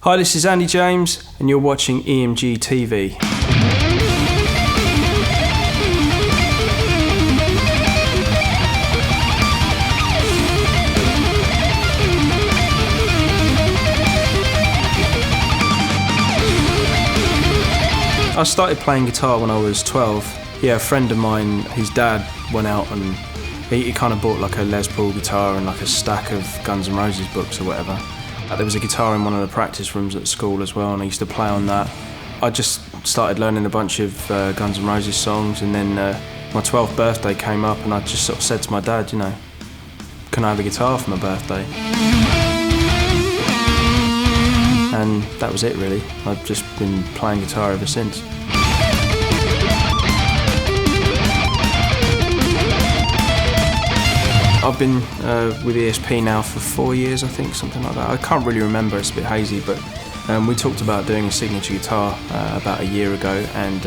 Hi, this is Andy James, and you're watching EMGtv. I started playing guitar when I was 12. Yeah, a friend of mine, his dad went out and he kind of bought like a Les Paul guitar and like a stack of Guns N' Roses books or whatever. There was a guitar in one of the practice rooms at school as well, and I used to play on that. I just started learning a bunch of Guns N' Roses songs, and then my 12th birthday came up, and I just sort of said to my dad, you know, can I have a guitar for my birthday? And that was it really. I've just been playing guitar ever since. I've been with ESP now for 4 years, I think, something like that. I can't really remember, it's a bit hazy, but we talked about doing a signature guitar about a year ago, and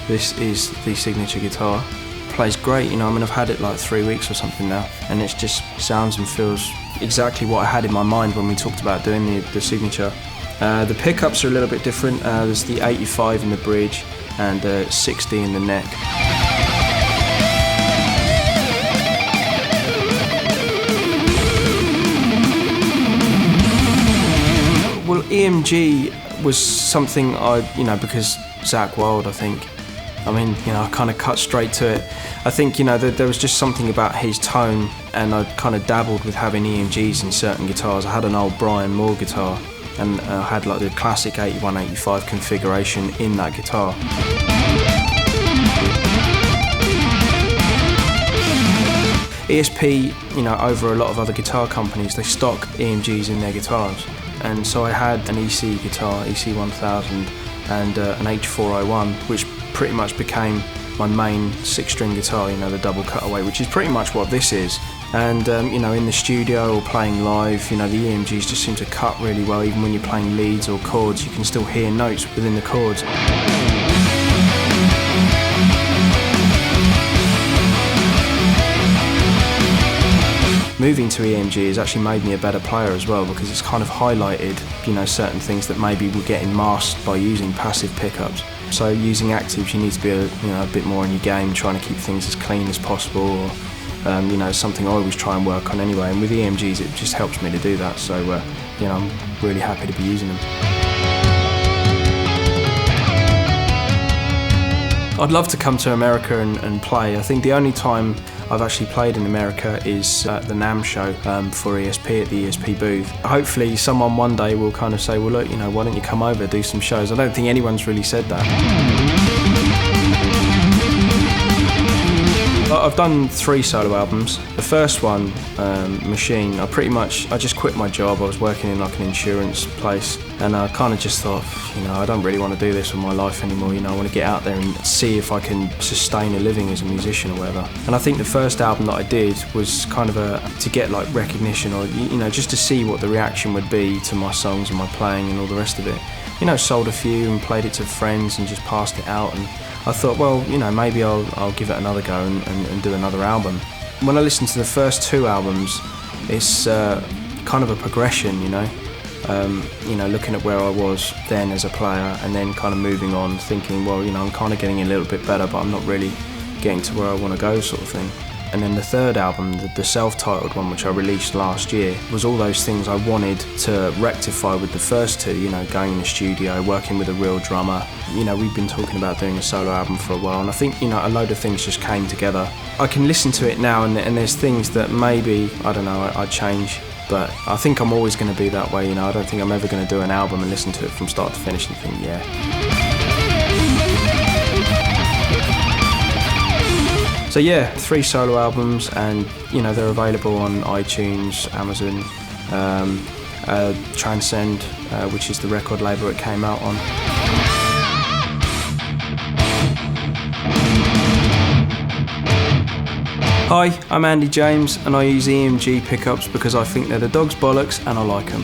this is the signature guitar. Plays great, you know, I mean, I've had it like 3 weeks or something now, and it just sounds and feels exactly what I had in my mind when we talked about doing the signature. The pickups are a little bit different. There's the 85 in the bridge and 60 in the neck. Well, EMG was something because Zakk Wylde, I think. I mean, you know, I kind of cut straight to it. I think, you know, there was just something about his tone, and I kind of dabbled with having EMGs in certain guitars. I had an old Brian Moore guitar, and I had like the classic 81-85 configuration in that guitar. ESP, you know, over a lot of other guitar companies, they stock EMGs in their guitars. And so I had an EC guitar, EC1000, and an H401, which pretty much became my main 6-string guitar, you know, the double cutaway, which is pretty much what this is. And, you know, in the studio or playing live, you know, the EMGs just seem to cut really well. Even when you're playing leads or chords, you can still hear notes within the chords. Moving to EMG has actually made me a better player as well, because it's kind of highlighted, you know, certain things that maybe were getting masked by using passive pickups. So using actives, you need to be a bit more on your game, trying to keep things as clean as possible. Or, you know, something I always try and work on anyway. And with EMGs, it just helps me to do that. So, you know, I'm really happy to be using them. I'd love to come to America and play. I think the only time I've actually played in America is at the NAMM show for ESP at the ESP booth. Hopefully someone one day will kind of say, well look, you know, why don't you come over, do some shows? I don't think anyone's really said that. I've done 3 solo albums. The first one, Machine, I just quit my job. I was working in like an insurance place, and I kind of just thought, you know, I don't really want to do this with my life anymore. You know, I want to get out there and see if I can sustain a living as a musician or whatever. And I think the first album that I did was kind of to get like recognition, or, you know, just to see what the reaction would be to my songs and my playing and all the rest of it. You know, sold a few and played it to friends and just passed it out, and I thought, well, you know, maybe I'll give it another go and do another album. When I listened to the first 2 albums, it's kind of a progression, you know. You know, looking at where I was then as a player, and then kind of moving on, thinking, well, you know, I'm kind of getting a little bit better, but I'm not really getting to where I want to go, sort of thing. And then the third album, the self-titled one, which I released last year, was all those things I wanted to rectify with the first 2, you know, going in the studio, working with a real drummer. You know, we've been talking about doing a solo album for a while, and I think, you know, a load of things just came together. I can listen to it now, and there's things that maybe, I don't know, I'd change, but I think I'm always going to be that way, you know. I don't think I'm ever going to do an album and listen to it from start to finish and think, yeah. So yeah, 3 solo albums, and you know, they're available on iTunes, Amazon, Transcend, which is the record label it came out on. Hi, I'm Andy James, and I use EMG pickups because I think they're the dog's bollocks and I like them.